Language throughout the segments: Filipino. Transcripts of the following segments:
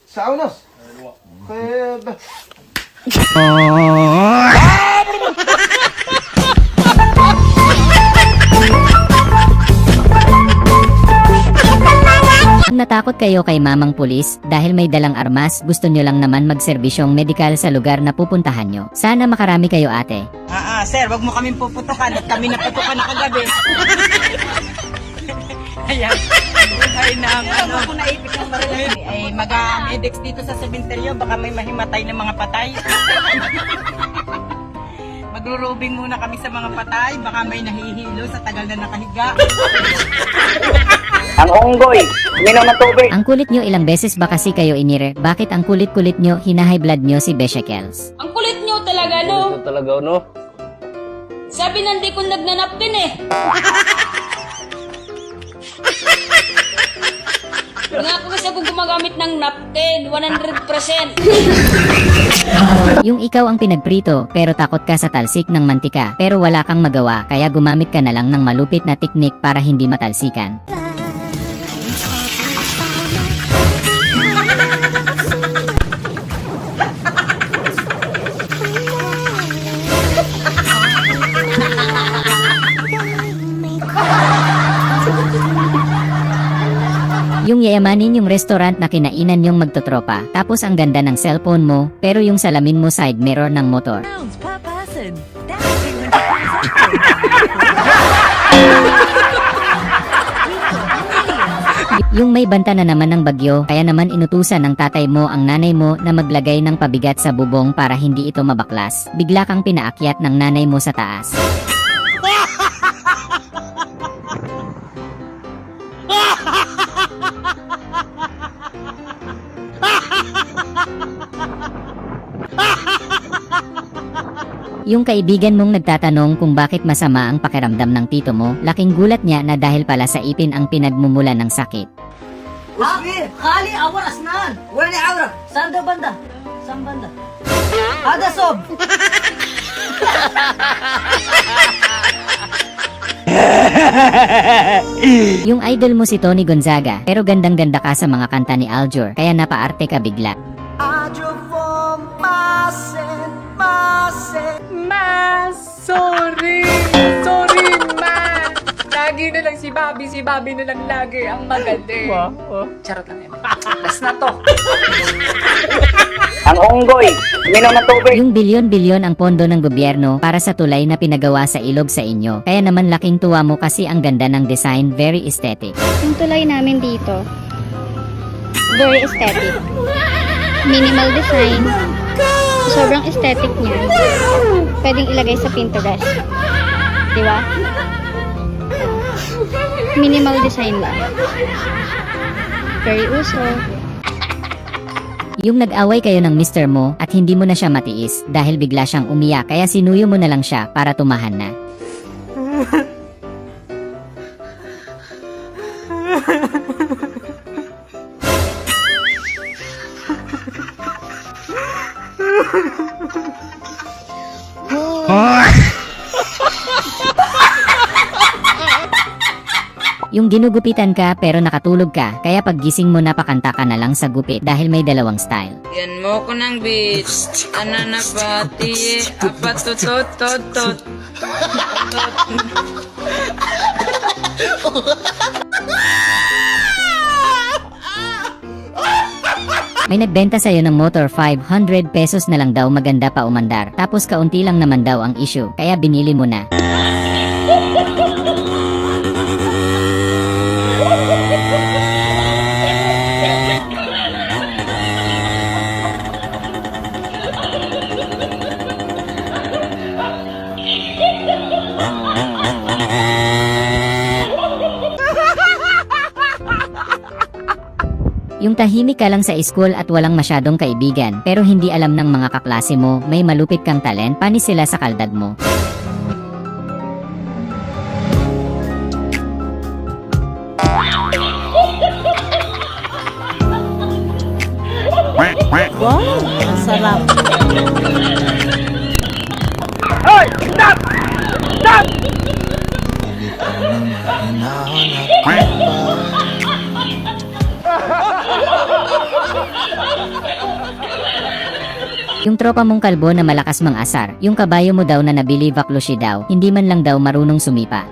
Saunos. Kaya... Kung natakot kayo kay mamang pulis dahil may dalang armas, gusto nyo lang naman magserbisyong medikal sa lugar na pupuntahan nyo. Sana makarami kayo ate. Sir, wag mo kaming pupuntahan at kami naputukan na kagabi. Ayan. Ay nang ano ko naipit ng baril ay mag-medics dito sa sementeryo, baka may mahimatay ng mga patay. Magro-robing muna kami sa mga patay, baka may nahihilo sa tagal na nakahiga. Ang unggoy, uminom ng tubig. Ang kulit nyo, ilang beses ba kasi kayo inire? Bakit ang kulit-kulit nyo, hinahay blood nyo si Beshekels? Ang kulit nyo talaga, no? Ito talaga, no? Sabi nandi ko nagnanapkin eh. Nga ako kasi ako gumagamit ng napkin, 100%. Yung ikaw ang pinagprito, pero takot ka sa talsik ng mantika, pero wala kang magawa, kaya gumamit ka na lang ng malupit na teknik para hindi matalsikan. Yung yayamanin yung restaurant na kinainan yung magtotropa, tapos ang ganda ng cellphone mo, pero yung salamin mo side mirror ng motor. Yung may banta na naman ng bagyo, kaya naman inutusan ng tatay mo ang nanay mo na maglagay ng pabigat sa bubong para hindi ito mabaklas. Bigla kang pinaakyat ng nanay mo sa taas. Yung kaibigan mong nagtatanong kung bakit masama ang pakiramdam ng tito mo, laking gulat niya na dahil pala sa ipin ang pinagmumula ng sakit. Khali awar asnan. Wala ni awra. Saan daw banda? Saan banda? Ada sob. Yung idol mo si Tony Gonzaga, pero gandang-ganda ka sa mga kanta ni Aljur, kaya napaarte ka bigla. Sorry, ma. Lagi na lang si Bobby na lang lagi ang maganda. Charot lang yan. Last na to. Ang unggoy, uminom ng tubig. Yung bilyon-bilyon ang pondo ng gobyerno para sa tulay na pinagawa sa ilog sa inyo, kaya naman laking tuwa mo kasi ang ganda ng design, very aesthetic. Yung tulay namin dito, very aesthetic. Minimal design. Sobrang aesthetic niya. Pwedeng ilagay sa Pinterest. Di ba? Minimal design lang. Very uso. Yung nag-away kayo ng mister mo at hindi mo na siya matiis dahil bigla siyang umiyak, kaya sinuyo mo na lang siya para tumahan na. Yung ginugupitan ka pero nakatulog ka, kaya paggising mo napakanta ka na lang sa gupit dahil may dalawang style. Yan mo ko ng beach, ananapati, apatutot-tot-tot. May nagbenta sa'yo ng motor 500 pesos na lang daw, maganda pa umandar. Tapos kaunti lang naman daw ang issue, kaya binili mo na. Yung tahimik ka lang sa school at walang masyadong kaibigan, pero hindi alam ng mga kaklase mo, may malupit kang talent, panis sila sa kaldag mo. Wow, ang sarap. Hoy! Stop! Stop! Hinahanap Yung tropa mong kalbo na malakas mang-asar, yung kabayo mo daw na nabili baklushi daw, hindi man lang daw marunong sumipa.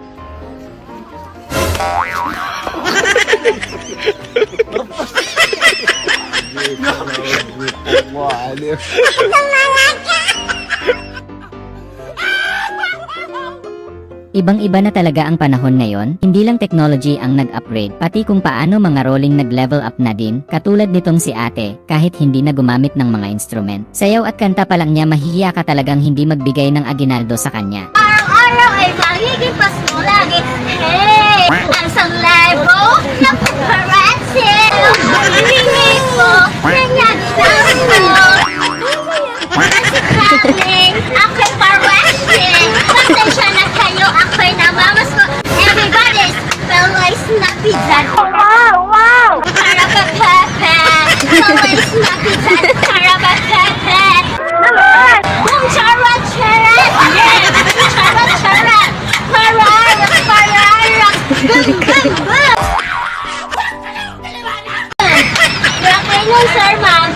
Ibang-iba na talaga ang panahon ngayon, hindi lang technology ang nag-upgrade, pati kung paano mga rolling nag-level up na din, katulad nitong si ate, kahit hindi na gumamit ng mga instrument. Sayaw at kanta pa lang niya mahihiya ka talagang hindi magbigay ng aginaldo sa kanya. Araw-araw ay magiging pasko lagi. Hey! Ang sanglabo ng paparazzi. Hihingi ko ng nagsasaw. Kasi Kathleen, ako'y paparazzi. Pasensya na kayo, ako'y namamas ko. Everybody's Peloy Snappy Dad. Wow! Wow! Karabapepe. Peloy Snappy Dad. Karabapepe. Boom! Charot! Charot! Yeah! Charot! Charot! Pararap! Pararap! Boom! Boom! Boom! Grabe nun, Sir Ma'am.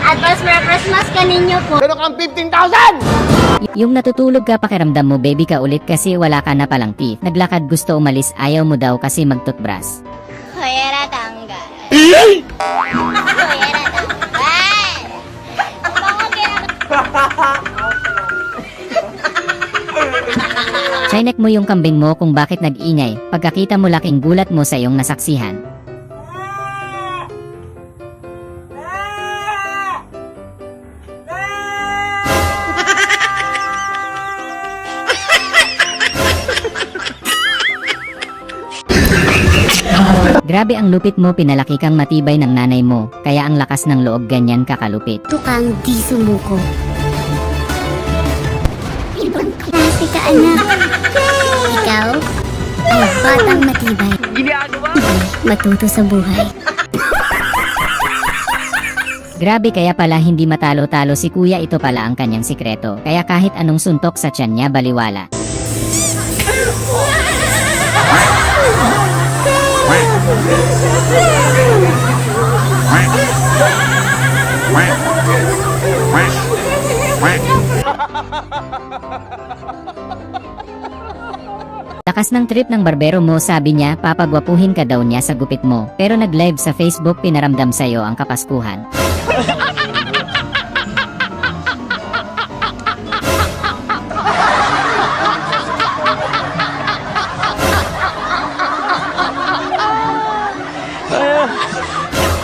Advance Merry Christmas kaninyo po. Meron kang 15,000! Yung natutulog ka pakiramdam mo baby ka ulit kasi wala ka na palang teeth. Naglakad gusto umalis ayaw mo daw kasi magtutbrush. Hoyera tanggal. Hoyera tanggal. Chinek mo yung kambing mo kung bakit nag-ingay, pagkakita mo laking gulat mo sa iyong nasaksihan. Grabe ang lupit mo, pinalaki kang matibay ng nanay mo, kaya ang lakas ng loob ganyan kakalupit. Tukang di sumuko. Ibang klase ka, anak. Ikaw ay batang matibay. Matuto sa buhay. Grabe, kaya pala hindi matalo-talo si kuya, ito pala ang kanyang sikreto. Kaya kahit anong suntok sa tiyan niya baliwala. Lakas ng trip ng barbero mo, sabi niya papagwapuhin ka daw niya sa gupit mo, pero nag-live sa Facebook pinaramdam sa'yo ang kapaskuhan.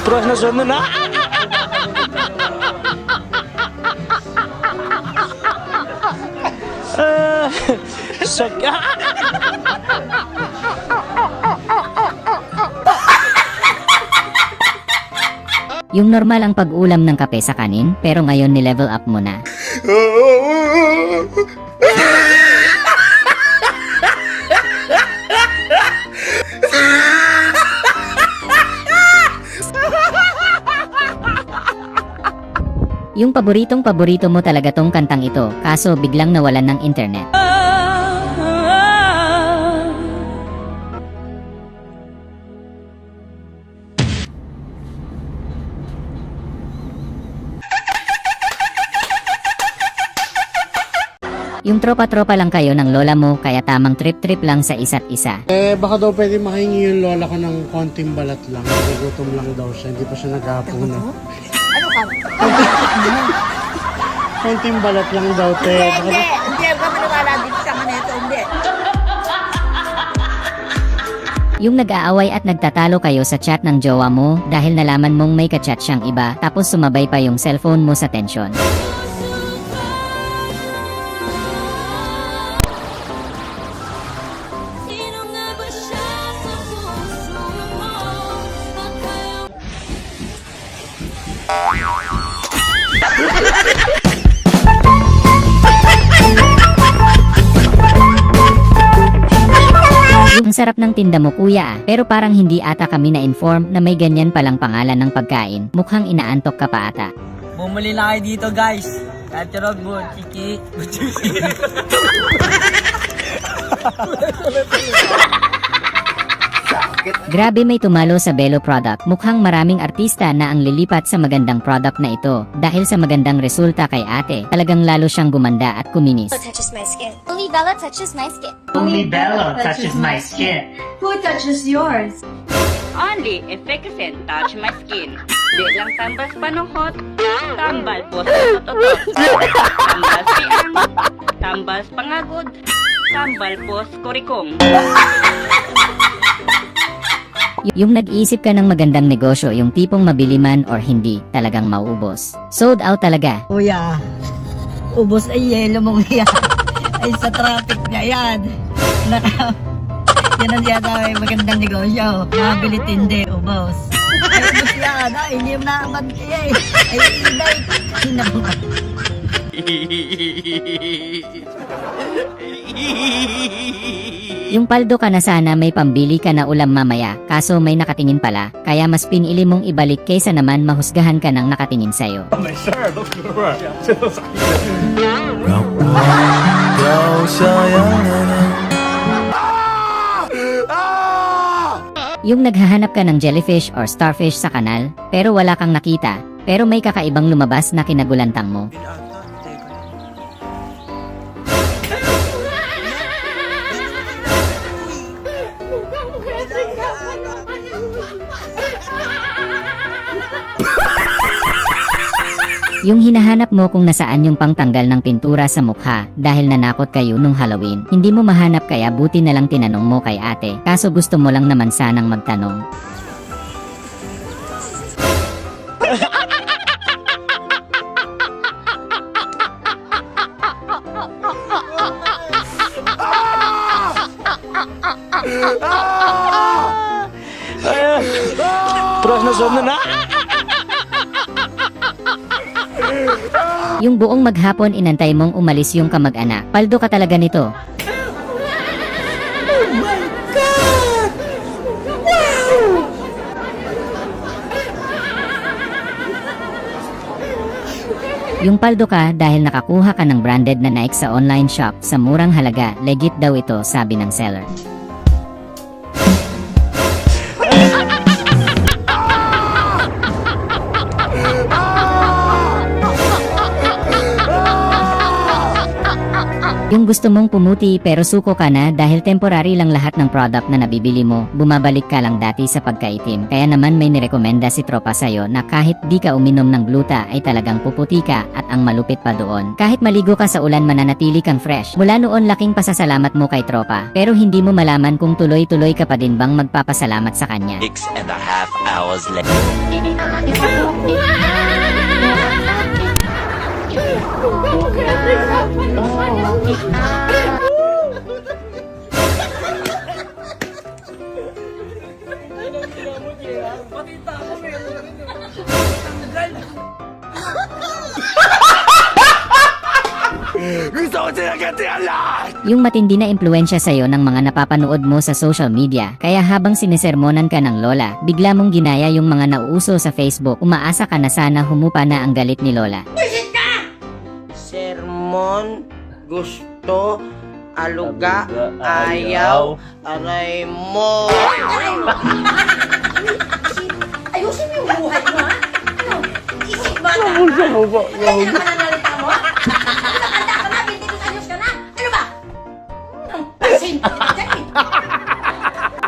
Terus na sunod na. Yung normal ang pag-ulam ng kape sa kanin, pero ngayon ni-level up mo na. Yung paboritong-paborito mo talaga tong kantang ito, kaso biglang nawalan ng internet. Yung tropa-tropa lang kayo ng lola mo, kaya tamang trip-trip lang sa isa't isa. Baka daw pwede makahingi yung lola ko ng konting balat lang. Nagugutom lang daw siya, hindi pa siya naghahaponan. Ano ka? Konting balat lang daw, te. Hindi ka maniwala dito sa kanito, hindi. Yung nag-aaway at nagtatalo kayo sa chat ng jowa mo dahil nalaman mong may kachat siyang iba, tapos sumabay pa yung cellphone mo sa tensyon. Ang sarap ng tinda mo kuya, pero parang hindi ata kami na-inform na may ganyan palang pangalan ng pagkain. Mukhang inaantok ka pa ata. Bumuli na kayo dito guys. Kacharot mo, chiki. Grabe, may tumalo sa Belo product. Mukhang maraming artista na ang lilipat sa magandang product na ito. Dahil sa magandang resulta kay ate, talagang lalo siyang gumanda at kuminis. Touches my skin. Only Bella touches my skin. Only Bella touches my skin. Who touches yours? Only if they can touch my skin. Di lang tambal panuhot, tambal po sa tototot. Tambal siang, tambal pangagod, tambal po kurikong. Yung nag-iisip ka ng magandang negosyo, yung tipong mabili man or hindi, talagang mauubos. Sold out talaga. Kuya, ubos ay yelo mong yan. Ay sa traffic na yan. Yan ang sinasabi, magandang negosyo. Mabili tindi, ubos. Ay, ubos yan. Ay, hindi mo naaman kaya eh. Ay, inay. Hinabukan. Yung paldo ka na sana may pambili ka na ulam mamaya, kaso may nakatingin pala, kaya mas pinili mong ibalik kaysa naman mahusgahan ka ng nakatingin sa'yo. Yung naghahanap ka ng jellyfish or starfish sa kanal, pero wala kang nakita, pero may kakaibang lumabas na kinagulantang mo. Yung hinahanap mo kung nasaan yung pangtanggal ng pintura sa mukha dahil nanakot kayo nung Halloween. Hindi mo mahanap kaya buti na lang tinanong mo kay ate. Kaso gusto mo lang naman sanang magtanong. Terus na sunod na. Yung buong maghapon inantay mong umalis yung kamag-anak. Paldo ka talaga nito. Yung paldo ka dahil nakakuha ka ng branded na Nike sa online shop sa murang halaga. Legit daw ito, sabi ng seller. Yung gusto mong pumuti pero suko ka na dahil temporary lang lahat ng product na nabibili mo, bumabalik ka lang dati sa pagkaitim. Kaya naman may nirekomenda si tropa sa'yo na kahit di ka uminom ng gluta ay talagang puputi ka at ang malupit pa doon. Kahit maligo ka sa ulan mananatili kang fresh. Mula noon laking pasasalamat mo kay tropa. Pero hindi mo malaman kung tuloy-tuloy ka pa din bang magpapasalamat sa kanya. 6.5 hours later. Yung matindi na impluensya sa'yo ng mga napapanood mo sa social media, kaya habang sinisermonan ka ng lola, bigla mong ginaya yung mga nauuso sa Facebook, umaasa ka na sana humupa na ang galit ni lola. Sermon, gusto, aluga, ayaw, aray mo. Ayusin mo yung buhay mo, ha? Ano? Isip ba ka? Kaya naman nanalita mo, ha? Nakakanda ka na, 22 anyos ka na. Ano ba? Pasin.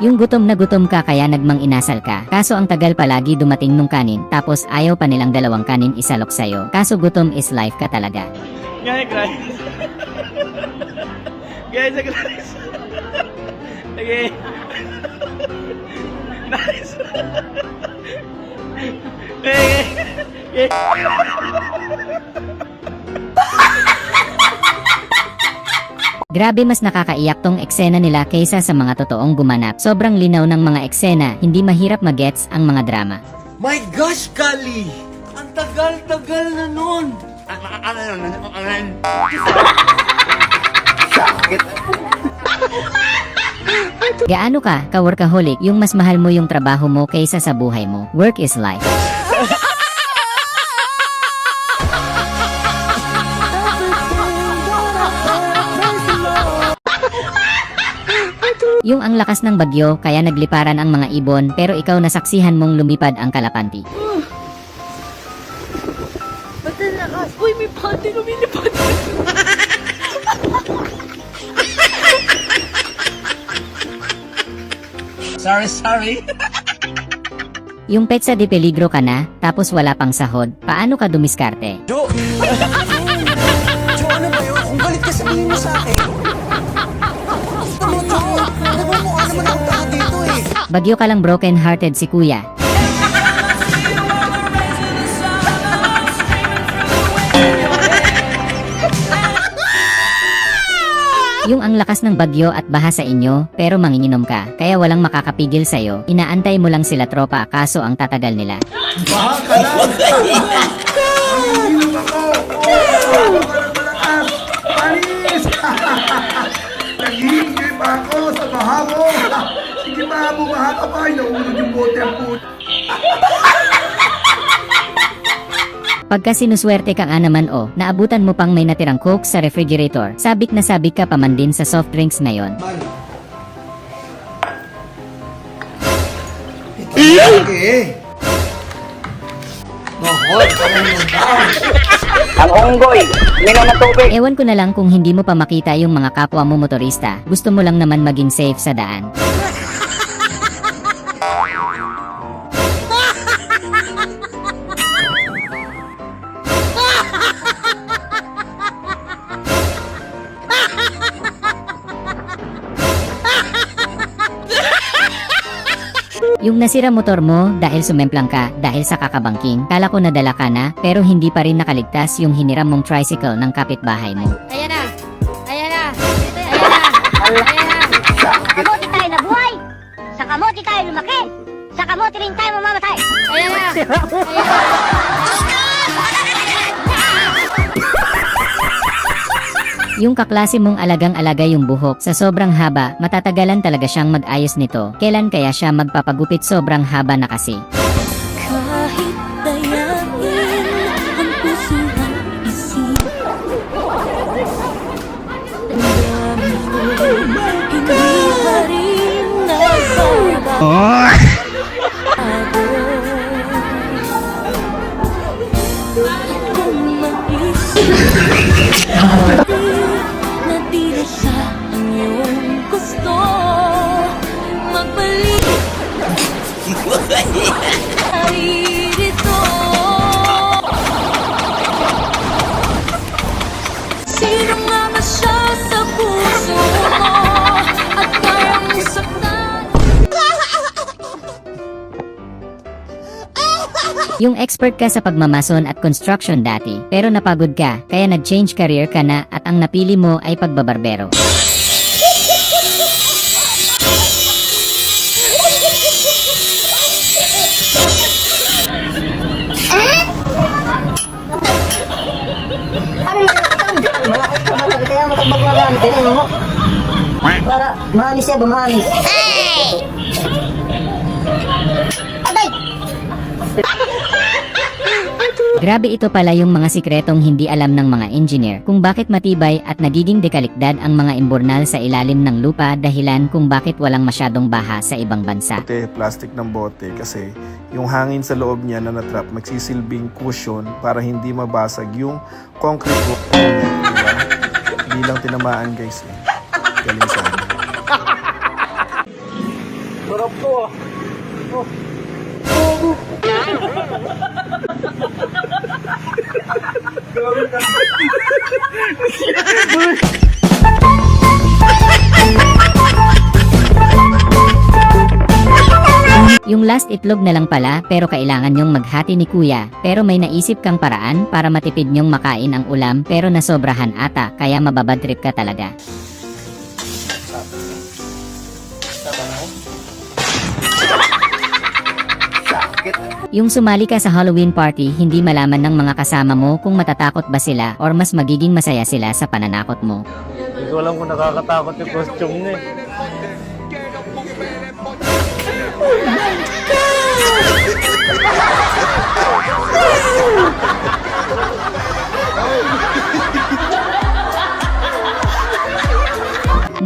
Yung gutom na gutom ka kaya nagmang inasal ka. Kaso ang tagal palagi dumating nung kanin, tapos ayaw pa nilang dalawang kanin isalok sa'yo. Kaso gutom is life ka talaga. Guys, guys, guys. Okay. Nice. Okay. Grabe, mas nakakaiyak tong eksena nila kaysa sa mga totoong gumanap. Sobrang linaw ng mga eksena, hindi mahirap magets ang mga drama. My gosh, Kali! Ang tagal-tagal na nun! Gaano ka, ka-workaholic, yung mas mahal mo yung trabaho mo kaysa sa buhay mo. Work is life. Yung ang lakas ng bagyo kaya nagliparan ang mga ibon pero ikaw nasaksihan mong lumipad ang kalapanti. Ba't ang lakas? Uy, may pati lumilipad. Sorry. Yung petsa de peligro ka na, tapos wala pang sahod, paano ka dumiskarte? Jo, ano ba yun? Kung galit ka sabihin mo sa akin. Ano, Jo? Nagmumukha naman ang tao dito eh. Bagyo ka lang broken hearted si kuya. Yung ang lakas ng bagyo at baha sa inyo, pero manginginom ka, kaya walang makakapigil sa'yo, inaantay mo lang sila tropa kaso ang tatagal nila. Panis! Nag-iingay pa ako sa baha mo. Sige pa, bumaha ka pa. Inaulog yung bote ang puto. Pagka sinuswerte ka nga naman naabutan mo pang may natirang coke sa refrigerator, sabik na sabik ka pa man din sa soft drinks ngayon. Okay. Ang unggoy, minom ng tubig. Ewan ko na lang kung hindi mo pa makita yung mga kapwa mo motorista, gusto mo lang naman maging safe sa daan. Yung nasira motor mo dahil sumemplang ka dahil sa kakabangking, kala ko nadala ka na pero hindi pa rin nakaligtas yung hiniram mong tricycle ng kapitbahay mo. Ayan na! Ayan na! Ayan na! Ayan na! Sa kamote tayo nabuhay! Sa kamote tayo lumaki! Sa kamote rin tayo mamamatay! Ayan na! Yung kaklase mong alagang-alaga yung buhok sa sobrang haba, matatagalan talaga siyang mag-ayos nito. Kailan kaya siya magpapagupit sobrang haba na kasi? Kahit dayain ang puso ng isip, damdamin mo, hindi pa rin nagbabago. Kung mag-isip na di na siya ang iyong gusto, magbalik dito. Sino nga ba siya sa puso mo at kayang saktan? Yung expert ka sa pagmamason at construction dati, pero napagod ka, kaya nag-change career ka na at ang napili mo ay pagbabarbero. Kaya matagbaklaran, tingnan mo. Para mahanis siya, bumahanis. Grabe ito pala yung mga sikretong hindi alam ng mga engineer kung bakit matibay at nagiging dekaliktad ang mga imburnal sa ilalim ng lupa dahilan kung bakit walang masyadong baha sa ibang bansa. Plastic ng bote kasi yung hangin sa loob niya na natrap magsisilbing cushion para hindi mabasag yung concrete wall niya, diba? Hindi lang tinamaan guys eh. Galing sa akin. Sarap to ah. Yung last itlog na lang pala pero kailangan nyong maghati ni kuya pero may naisip kang paraan para matipid nyong makain ang ulam pero nasobrahan ata kaya mababad trip ka talaga. Yung sumali ka sa Halloween party, hindi malaman ng mga kasama mo kung matatakot ba sila or mas magiging masaya sila sa pananakot mo. Hindi ko alam kung nakakatakot yung costume niya.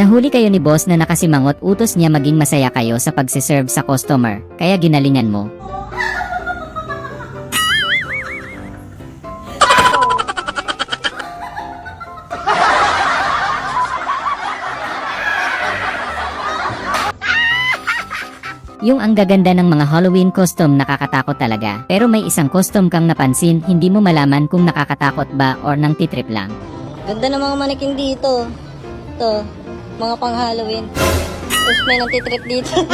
Nahuli kayo ni boss na nakasimangot, utos niya maging masaya kayo sa pagsiserve sa customer, kaya ginalingan mo. Yung ang gaganda ng mga Halloween costume nakakatakot talaga. Pero may isang costume kang napansin, hindi mo malaman kung nakakatakot ba or nang titrip lang. Ganda ng mga manikin dito. Ito, mga pang Halloween. Tapos may nantitrip dito.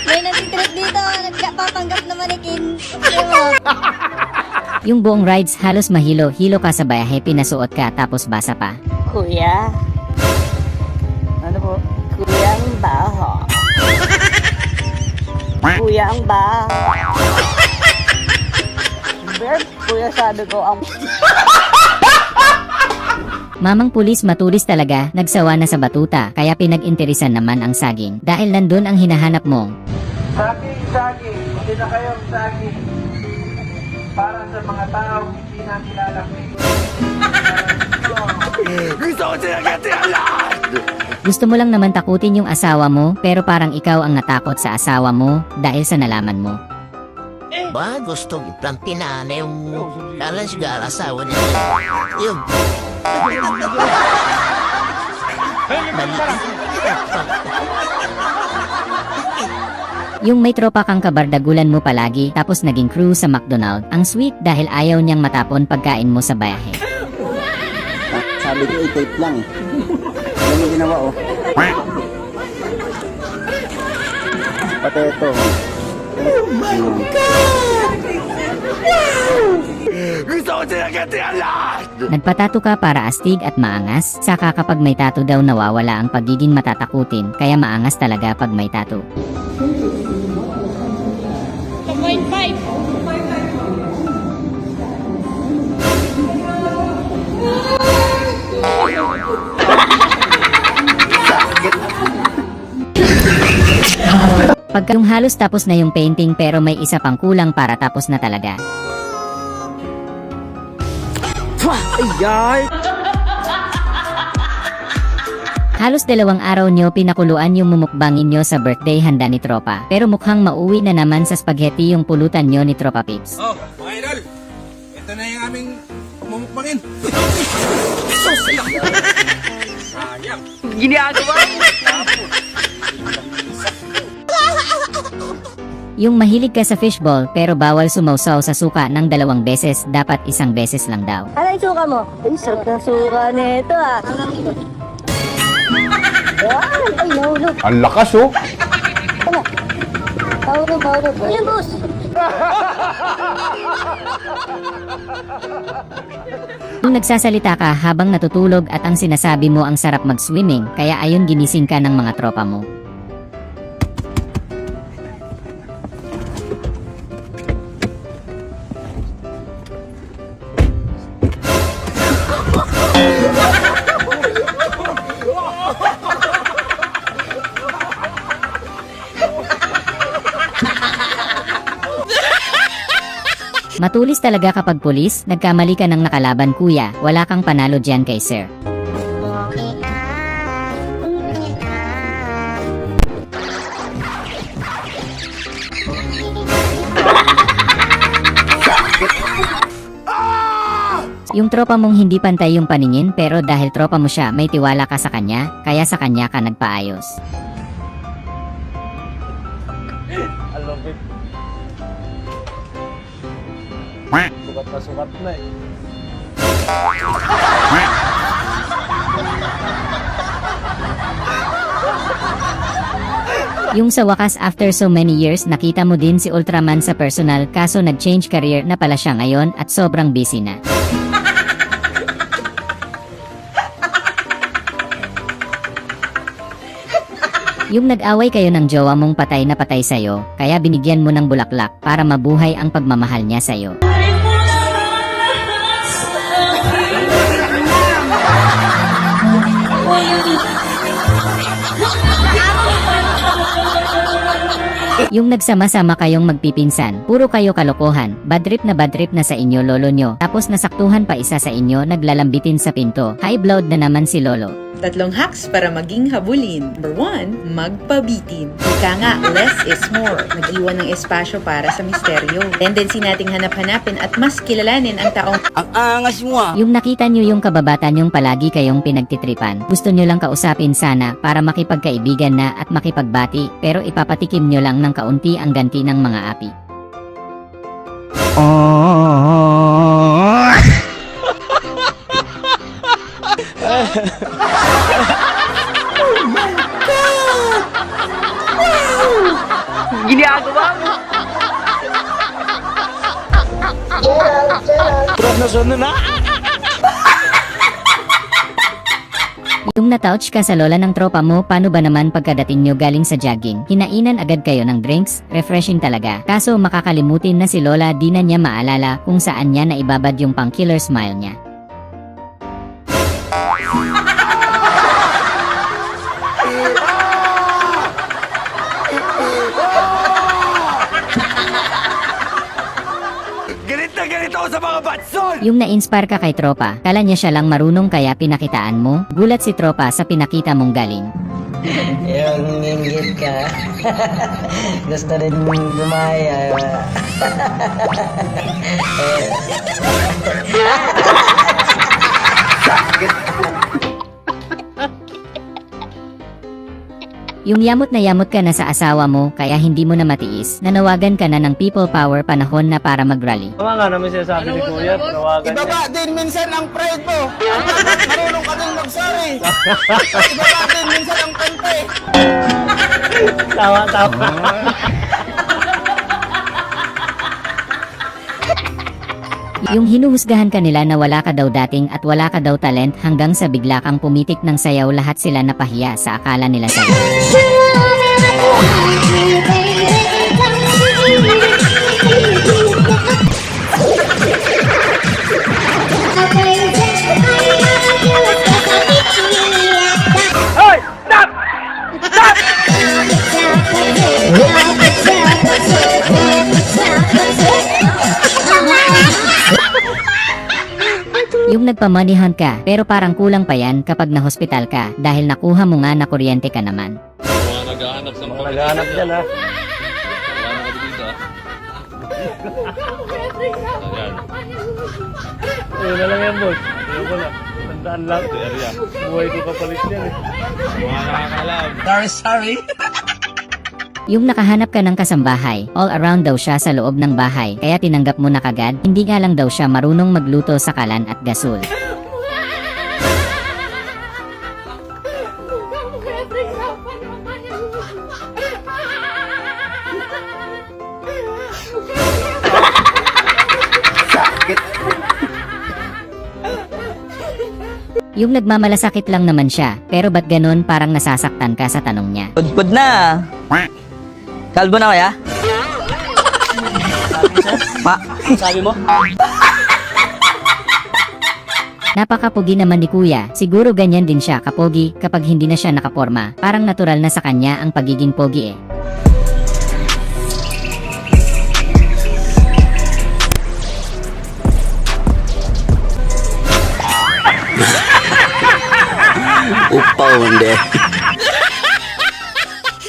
may nantitrip dito, nagpapanggap na manikin. Diba? Yung buong rides halos mahilo-hilo ka sa bayahe, pinasuot ka tapos basa pa. Kuya. Ano po? Kuya ang baho. Kuya ang baho. Bird, kuya sabi ko ang... Mamang pulis matulis talaga, nagsawa na sa batuta, kaya pinag-interesan naman ang saging. Dahil nandun ang hinahanap mong Saging, hindi na kayong saging. Para sa mga taong hindi na kilala. gusto mo lang naman takutin yung asawa mo, pero parang ikaw ang natakot sa asawa mo dahil sa nalaman mo. Ba, gusto implantina na yung alas asawa niya. Yung... Yung may tropa kang kabardagulan mo palagi tapos naging crew sa McDonald, ang sweet dahil ayaw niyang matapon pagkain mo sa bayahe. Sabi ko, i-tape lang eh. Yan yung ginawa oh. Pati ito. Oh my God! Nagpatato ka para astig at maangas, saka kapag may tato daw nawawala ang pagiging matatakutin, kaya maangas talaga pag may tato. 2.5. Pagka yung halos tapos na yung painting pero may isa pang kulang para tapos na talaga. Halos 2 araw nyo pinakuluan yung mumukbangin nyo sa birthday handa ni Tropa. Pero mukhang mauwi na naman sa spaghetti yung pulutan nyo ni Tropa Pips. Oh, mga idol. Ito na yung aming mumukbangin. Sayang. Ginagawa mo. Yung mahilig ka sa fishball pero bawal sumausaw sa suka ng 2 beses, dapat 1 beses lang daw. Ano yung suka mo? Ay, sarap na suka nito ah. Ay, nahulog. Ang lakas oh! Ano? Nahulog. Ayun, boss. Nung nagsasalita ka habang natutulog at ang sinasabi mo ang sarap mag-swimming, kaya ayun ginising ka ng mga tropa mo. Matulis talaga kapag pulis, nagkamali ka ng nakalaban kuya, wala kang panalo dyan kay sir. Yung tropa mong hindi pantay yung paningin pero dahil tropa mo siya may tiwala ka sa kanya, kaya sa kanya ka nagpaayos. Sukat na eh. Yung sa wakas after so many years nakita mo din si Ultraman sa personal, kaso nag-change career na pala siya ngayon at sobrang busy na. Yung nag-away kayo ng jowa mong patay na patay sa'yo, kaya binigyan mo ng bulaklak para mabuhay ang pagmamahal niya sa'yo. Yung nagsama-sama kayong magpipinsan, puro kayo kalokohan, bad trip na sa inyo lolo nyo, tapos nasaktuhan pa isa sa inyo naglalambitin sa pinto, high blood na naman si lolo. 3 hacks para maging habulin. Number 1, magpabitin. Ika nga, less is more. Mag-iwan ng espasyo para sa misteryo. Tendency nating hanap-hanapin at mas kilalanin ang taong Ang angas mo ah. Yung nakita nyo yung kababata nyong palagi kayong pinagtitripan, gusto nyo lang kausapin sana para makipagkaibigan na at makipagbati, pero ipapatikim nyo lang ng kaunti ang ganti ng mga api. Ginagawa mo. Yung natouch ka sa lola ng tropa mo, paano ba naman pagkadating nyo galing sa jogging? Hinainan agad kayo ng drinks, refreshing talaga. Kaso makakalimutin na si lola, di na niya maalala kung saan niya naibabad yung pang killer smile niya. Galit ako sa mga batson! Yung na-inspire ka kay tropa, kala niya siya lang marunong kaya pinakitaan mo, gulat si tropa sa pinakita mong galing. Yung inggit ka. Gusto rin lumaya. Yung yamot ka na sa asawa mo kaya hindi mo na matiis, nanawagan ka na ng people power panahon na para mag-rally. Tama nga naman siya sabi ni Kuya, tawagan niya. Ibaba din minsan ang pride mo. Marunong ka din mag-sorry. Ibaba din minsan ang kante. Tama. Yung hinuhusgahan ka nila na wala ka daw dating at wala ka daw talent hanggang sa bigla kang pumitik ng sayaw, lahat sila napahiya sa akala nila sa'yo. Hoy! Stop! Stop! Yung nagpa-money hunt ka, pero parang kulang pa yan kapag na-hospital ka dahil nakuha mo nga na kuryente ka naman. Naghahanap dyan ha. Ayun na lang yan, boss. Ayun ko na. Tandaan lang. Buhay ko kapalit yan eh. Mga nakakalam. Sorry. Yung nakahanap ka ng kasambahay, all around daw siya sa loob ng bahay, kaya tinanggap mo na kagad, hindi nga lang daw siya marunong magluto sa kalan at gasol. Yung nagmamalasakit lang naman siya, pero ba't ganon parang nasasaktan ka sa tanong niya? Pudpud na. Kalbo na kaya? Sabi mo? Napakapogi naman ni kuya, siguro ganyan din siya kapogi kapag hindi na siya nakaporma, parang natural na sa kanya ang pagiging pogi eh.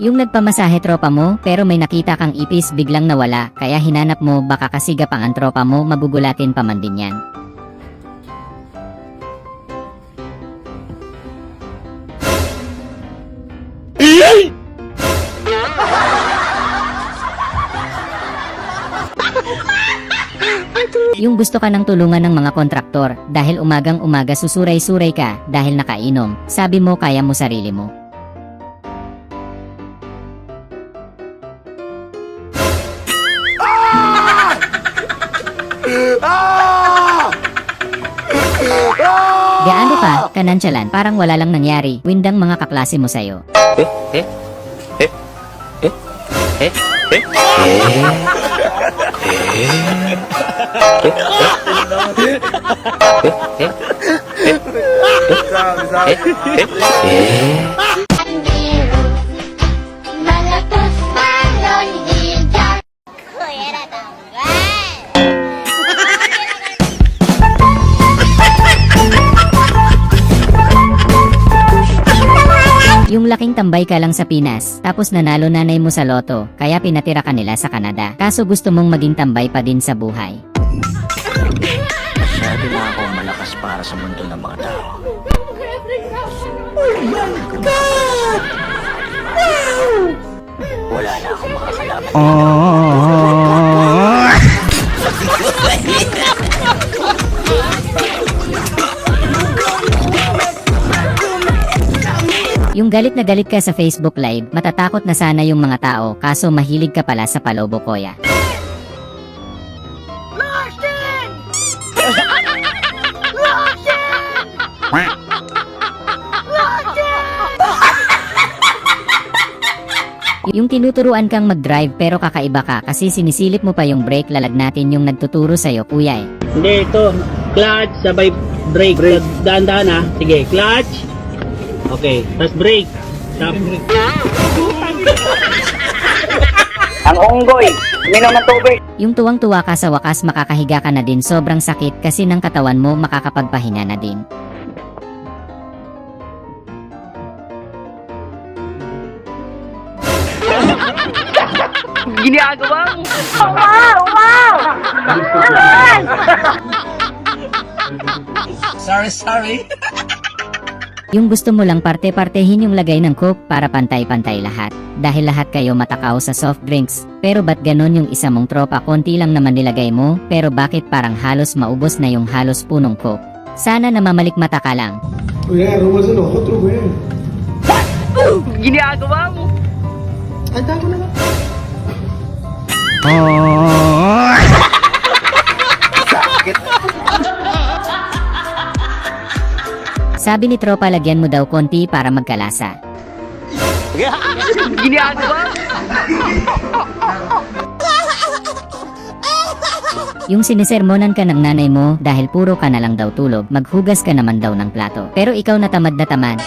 Yung nagpamasahe tropa mo, pero may nakita kang ipis biglang nawala, kaya hinanap mo baka kasi gapang ang tropa mo, magugulatin pa man din yan. Yung gusto ka ng tulungan ng mga kontraktor, dahil umagang umaga susuray-suray ka, dahil nakainom, sabi mo kaya mo sarili mo. Gaano pa, kanantsalan, parang wala lang nangyari, windang mga kaklase mo sa'yo. Malakas man laking tambay ka lang sa Pinas, tapos nanalo nanay mo sa loto, kaya pinatira ka nila sa Canada. Kaso gusto mong maging tambay pa din sa buhay. Masyado na akong malakas para sa mundo ng mga tao. Wala na akong makakalaban. Yung galit na galit ka sa Facebook Live, matatakot na sana yung mga tao, kaso mahilig ka pala sa palobo koya. Yung tinuturuan kang mag-drive pero kakaiba ka kasi sinisilip mo pa yung brake, lalagnatin yung nagtuturo sa'yo, kuya eh. Hindi, ito. Clutch, sabay brake. Daan-daan ha. Sige, clutch. Okay, tapos brake. Ang unggoy, uminom ng tubig. Yung tuwang-tuwa ka sa wakas makakahiga ka na din, sobrang sakit kasi ng katawan mo makakapagpahinga na din. Ginagawa mo. Sorry. Yung gusto mo lang parte-partehin yung lagay ng Coke para pantay-pantay lahat. Dahil lahat kayo matakaw sa soft drinks. Pero ba't ganon yung isa mong tropa, konti lang naman nilagay mo, pero bakit parang halos maubos na yung halos punong Coke? Sana namamalik mata ka lang. Ginagawa mo. Sabi ni tropa, lagyan mo daw konti para magkalasa. Ginagawa mo. Yung sinisermonan ka ng nanay mo dahil puro ka na lang daw tulog, maghugas ka naman daw ng plato. Pero ikaw na tamad na tamad.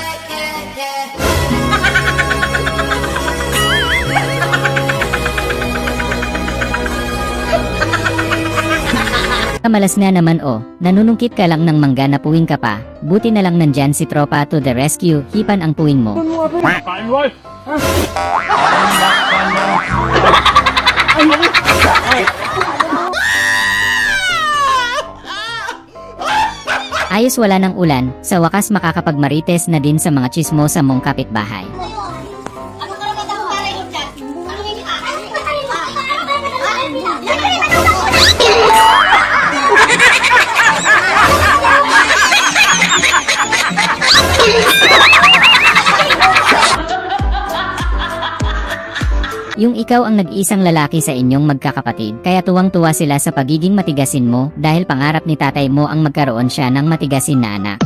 Kamalas nga naman nanunungkit ka lang ng mangga na puwing ka pa. Buti na lang nandyan si tropa to the rescue, hipan ang puwing mo. Ayos, wala ng ulan, sa wakas makakapagmarites na din sa mga chismosa mong kapitbahay. Yung ikaw ang nag-iisang lalaki sa inyong magkakapatid, kaya tuwang-tuwa sila sa pagiging matigasin mo dahil pangarap ni tatay mo ang magkaroon siya ng matigasin na anak.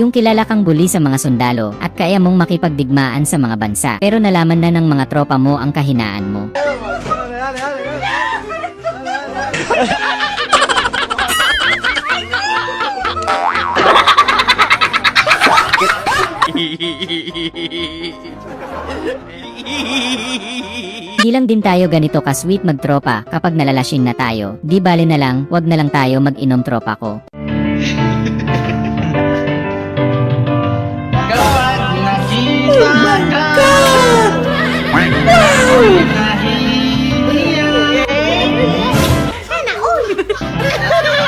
Yung kilala kang bully sa mga sundalo at kaya mong makipagdigmaan sa mga bansa, pero nalaman na ng mga tropa mo ang kahinaan mo. Di lang din tayo ganito ka-sweet magtropa kapag nalalasing na tayo. Di bale na lang, wag na lang tayo mag-inom, tropa ko.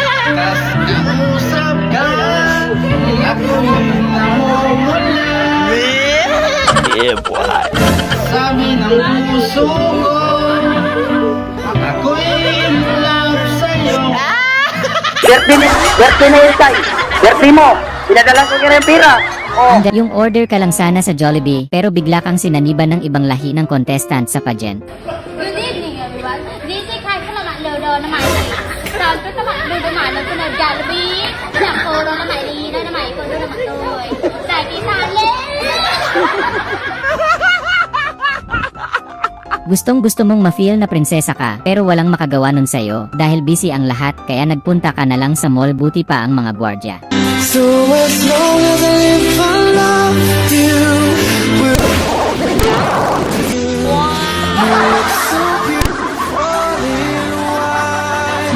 Kapag nakita ka, usap ka, ako'y namumula. Sabi ng puso ko, ako'y in love sa'yo. Berti na yun, tay. Berti mo. Pinadala ko kaya yung pira. Yung order ka lang sana sa Jollibee, pero bigla kang sinaniban ng ibang lahi ng contestant sa pageant. Good evening, everyone. This is Kai Salamat Lodo na Mai. Tao ko Salamat Lodo Mai ng Kunad Jollibee. Yang ko na Mai Li na Mai ko na Matoy. Sa kisale. Gustong-gusto mong ma-feel na prinsesa ka, pero walang makagawa nun sa'yo dahil busy ang lahat, kaya nagpunta ka na lang sa mall, buti pa ang mga gwardya. So as long as I live, I love you. look so beautiful in white.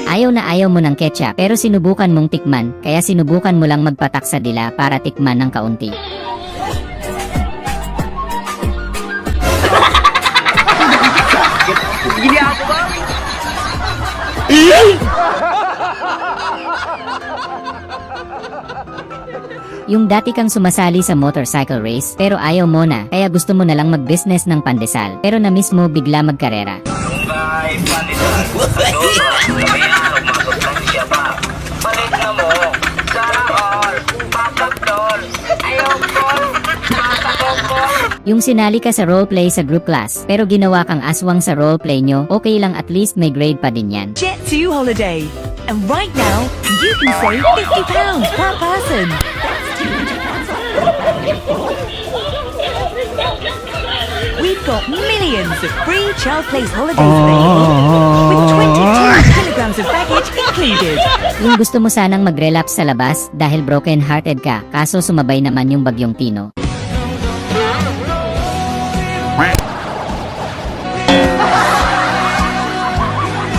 Ayaw na ayaw mo ng ketchup pero sinubukan mong tikman, kaya sinubukan mo lang magpatak sa dila para tikman ng kaunti. Gini ako ba? Yung dati kang sumasali sa motorcycle race pero ayaw mo na, kaya gusto mo na lang mag-business ng pandesal pero na-miss mo bigla magkarera. Yung sinali ka sa roleplay sa group class pero ginawa kang aswang sa roleplay nyo, okay lang, at least may grade pa din yan. Jet2 holiday. And right now, you can save £50 per person. We've got millions of free child place holidays available with 22 kilograms of baggage included. Yung gusto mo sanang mag-relapse sa labas dahil broken-hearted ka, kaso sumabay naman yung bagyong Tino.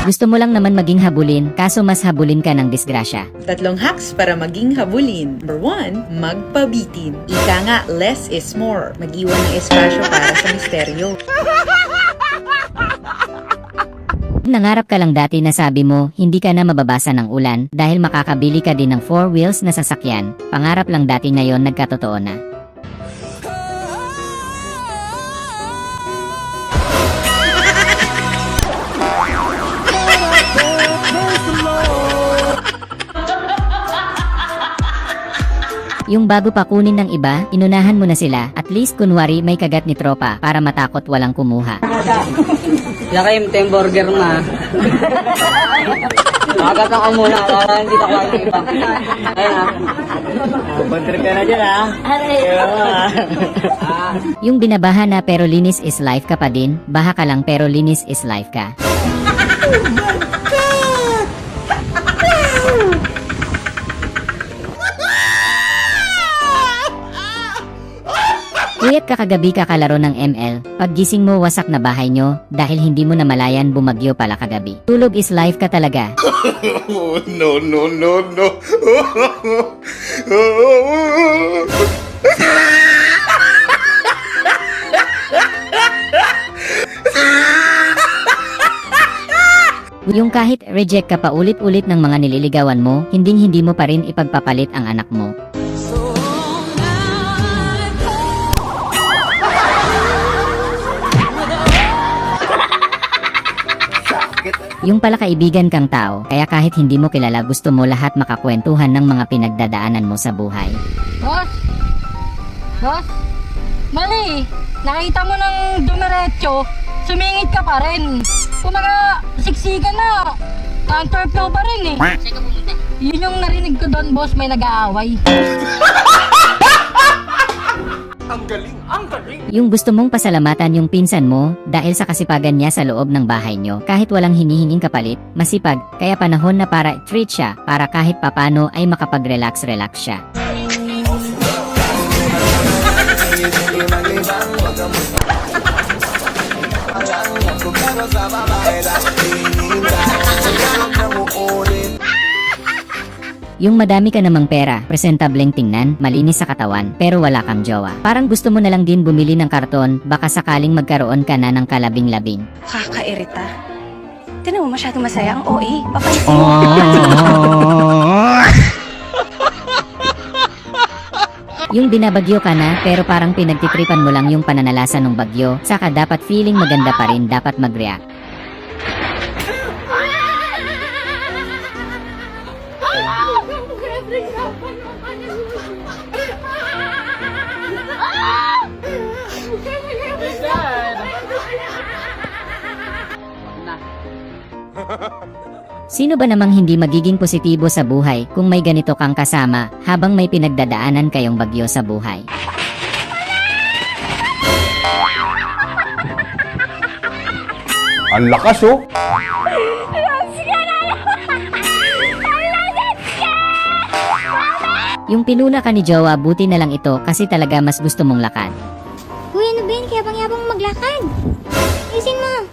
Gusto mo lang naman maging habulin, kaso mas habulin ka ng disgrasya. 3 hacks para maging habulin. Number 1, magpabitin. Ika nga, less is more. Mag-iwan ng espasyo para sa misteryo. Nangarap ka lang dati na sabi mo, hindi ka na mababasa ng ulan dahil makakabili ka din ng 4 wheels na sasakyan. Pangarap lang dati, ngayon nagkatotoo na. Yung bago pa kunin ng iba, inunahan mo na sila, at least kunwari may kagat ni tropa para matakot walang kumuha. Laki yung burger na. Nakagat ako muna para hindi ka kuha yung iba. Ayun ha. Bantrip ka na dyan ha. Yung binabaha na pero linis is life ka pa din, baha ka lang pero linis is life ka. Kuyat kakagabi kakalaro ng ML, paggising mo wasak na bahay nyo dahil hindi mo namalayan bumagyo pala kagabi. Tulog is life ka talaga. No, no, no, no. Yung kahit reject ka pa ulit-ulit ng mga nililigawan mo, hindi mo pa rin ipagpapalit ang anak mo. Yung pala kaibigan kang tao, kaya kahit hindi mo kilala gusto mo lahat makakwentuhan ng mga pinagdadaanan mo sa buhay. Boss! Boss! Mali! Nakita mo ng dumiretso, sumingit ka pa rin. Kumaga, siksikan na. Counterflow pa rin eh. Saan ka pumunta? Yun yung narinig ko doon, boss, may nag-aaway. Ang galing, ang galing. Yung gusto mong pasalamatan yung pinsan mo dahil sa kasipagan niya sa loob ng bahay nyo kahit walang hinihinging kapalit, masipag, kaya panahon na para treat siya para kahit papano ay makapag-relax siya. Yung madami ka namang pera, presentableng tingnan, malinis sa katawan, pero wala kang jowa. Parang gusto mo na lang din bumili ng karton, baka sakaling magkaroon ka na ng kalabing-labing. Kakairita. Tinan mo, masyadong masaya ang OA. Papansin mo. Yung binabagyo ka na, pero parang pinagtitripan mo lang yung pananalasa ng bagyo, saka dapat feeling maganda pa rin, dapat mag-react. Sino ba namang hindi magiging positibo sa buhay kung may ganito kang kasama habang may pinagdadaanan kayong bagyo sa buhay? Ang lakas oh. Yung pinuna ka ni Jowa, buti na lang ito kasi talaga mas gusto mong lakad. Uy, ano ba yun? Kaya bang maglakad? Isin mo.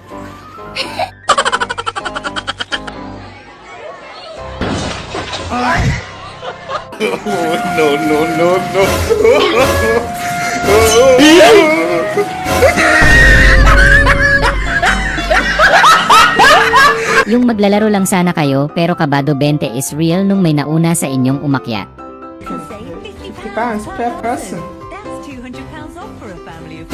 Yung maglalaro lang sana kayo pero kabado 20 is real nung may nauna sa inyong umakyat. That's £200 off for a family of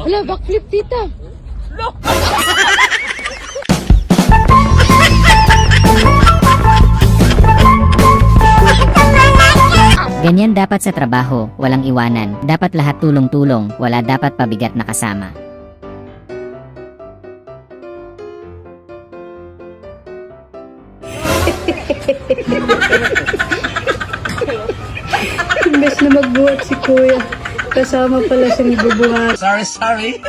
Wala, backflip tita. Ganyan dapat sa trabaho, walang iwanan, dapat lahat tulong-tulong, wala dapat pabigat na kasama. Imbes na magbuhat si kuya, kasama pala siyang ibubuhat. Sorry.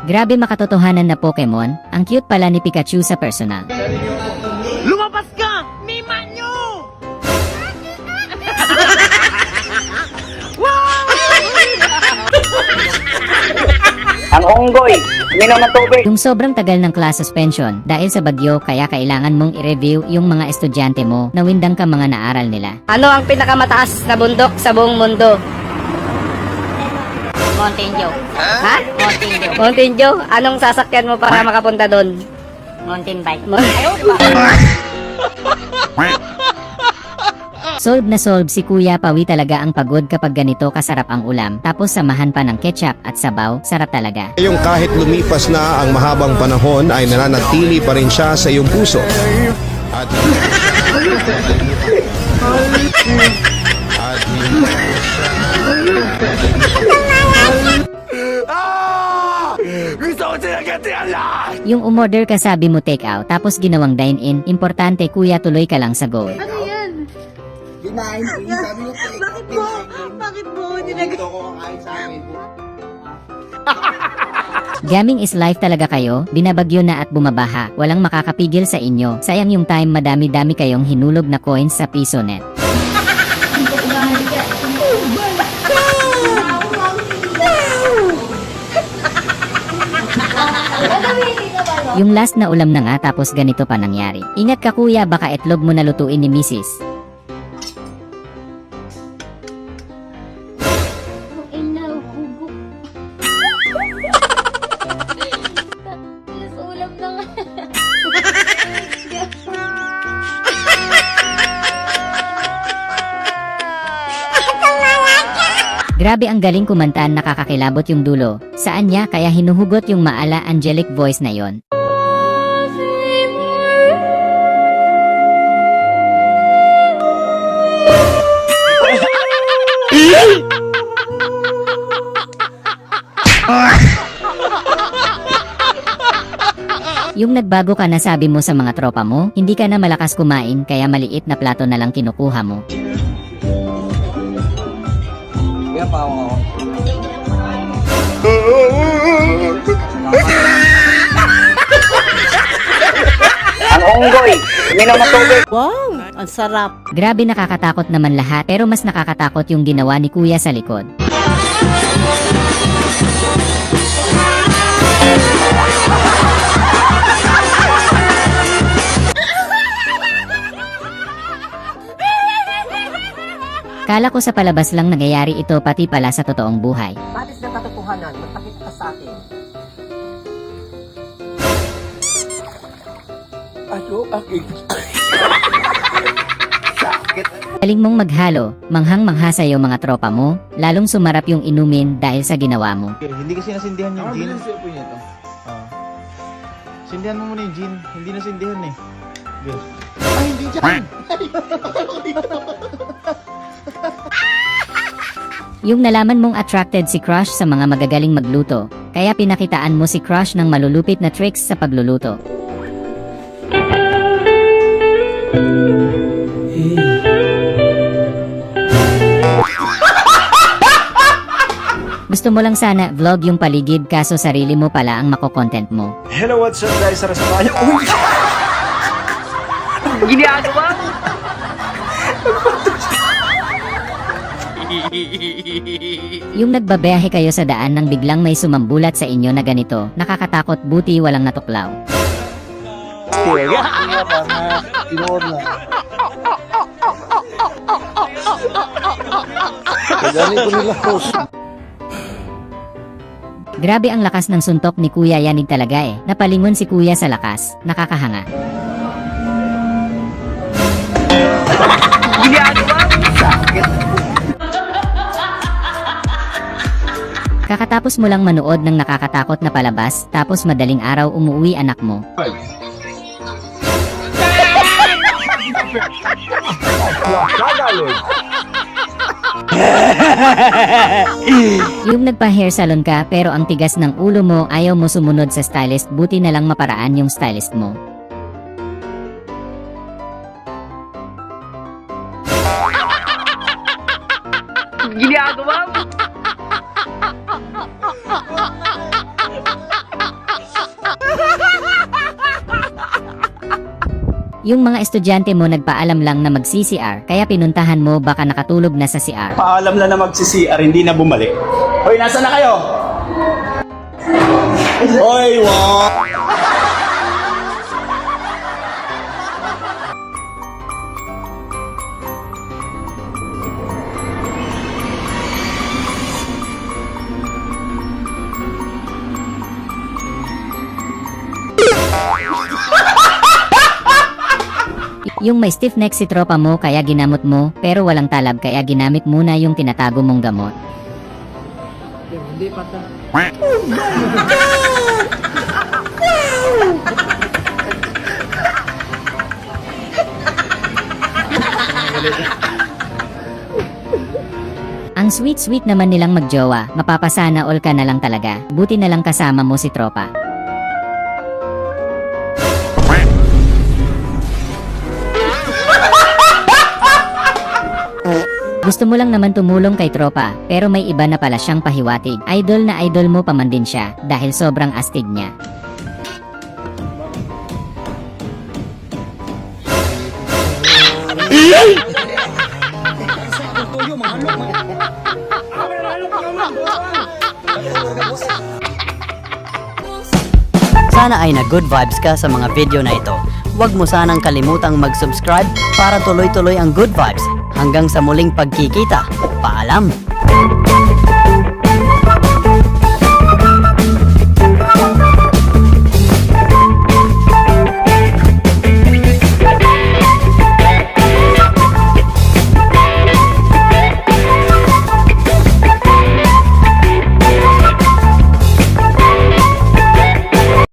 Grabe makatotohanan na Pokemon, ang cute pala ni Pikachu sa personal. Lumabas ka! Mima nyo! Ang unggoy, uminom ng tubig. Yung sobrang tagal ng class suspension dahil sa bagyo kaya kailangan mong i-review yung mga estudyante mo na windang ka mga naaral nila. Ano ang pinakamataas na bundok sa buong mundo? Mountain Dew. Ha? Mountain Dew. Mountain Dew? Anong sasakyan mo para makapunta doon? Mountain bike. Solve na solve si Kuya Pawi, talaga ang pagod kapag ganito kasarap ang ulam, tapos samahan pa ng ketchup at sabaw, sarap talaga. Yung kahit lumipas na ang mahabang panahon ay nananatili pa rin siya sa iyong puso. At Gusto ko sila gantihan lahat! Yung umorder ka sabi mo take out tapos ginawang dine-in, importante Kuya tuloy ka lang sa goal. Ano yan? Dinain ko yung sabi niyo. Bakit mo? Nilagay. ko kakain sa amin. Gaming is life talaga kayo, binabagyo na at bumabaha, walang makakapigil sa inyo. Sayang yung time, madami-dami kayong hinulog na coins sa PisoNet. Yung last na ulam na nga tapos ganito pa nangyari. Ingat ka Kuya, baka itlog mo na lutuin ni Mrs. Ilaw, bubuk. Mas ulam na nga. Grabe ang galing kumanta, nakakakilabot yung dulo. Saan niya kaya hinuhugot yung maala angelic voice na yon? Yung nagbago ka na sabi mo sa mga tropa mo, hindi ka na malakas kumain kaya maliit na plato na lang kinukuha mo. Kaya pa ako. Ang unggoy, uminom ng tubig. Wow, ang sarap. Grabe, nakakatakot naman lahat pero mas nakakatakot yung ginawa ni Kuya sa likod. Kala ko sa palabas lang nangyayari ito, pati pala sa totoong buhay. Batis ng katotohanan, magpakita ka sa akin. Ano aking... Galing mong maghalo, manghang-mangha sa'yo mga tropa mo, lalong sumarap yung inumin dahil sa ginawa mo. Hindi kasi nasindihan yung gin. Sindihan mo muna yung gin. Hindi nasindihan eh. Ay, hindi dyan! Yung nalaman mong attracted si Crush sa mga magagaling magluto, kaya pinakitaan mo si Crush ng malulupit na tricks sa pagluluto. Gusto Gusto mo lang sana vlog yung paligid kaso sarili mo pala ang mako-content mo. Hello, what's up guys? Tara samahan niyo. Uy! Ginagawa mo. Yung nagbabiyahe kayo sa daan nang biglang may sumambulat sa inyo na ganito, nakakatakot buti walang natuklaw. Grabe ang lakas ng suntok ni Kuya Yanig talaga eh. Napalingon si Kuya sa lakas, nakakahanga. Kakatapos mo lang manood ng nakakatakot na palabas, tapos madaling araw umuwi anak mo. Yung nagpa-hair salon ka pero ang tigas ng ulo mo ayaw mo sumunod sa stylist, buti na lang maparaan yung stylist mo. Ginagawa mo. Yung mga estudyante mo nagpaalam lang na mag-CCR, kaya pinuntahan mo baka nakatulog na sa CR. Paalam na na mag-CCR, hindi na bumalik. Hoy, nasa na kayo? Hoy, wow! Yung may stiff neck si tropa mo kaya ginamot mo, pero walang talab kaya ginamit muna yung tinatago mong gamot. Hindi pa ta. Ang sweet-sweet naman nilang magjowa, mapapasana all ka na lang talaga. Buti na lang kasama mo si tropa. Gusto mo lang naman tumulong kay tropa, pero may iba na pala siyang pahiwatig. Idol na idol mo pa man din siya, dahil sobrang astig niya. Sana ay na-good vibes ka sa mga video na ito. Huwag mo sanang kalimutang mag-subscribe para tuloy-tuloy ang good vibes. Hanggang sa muling pagkikita. Paalam!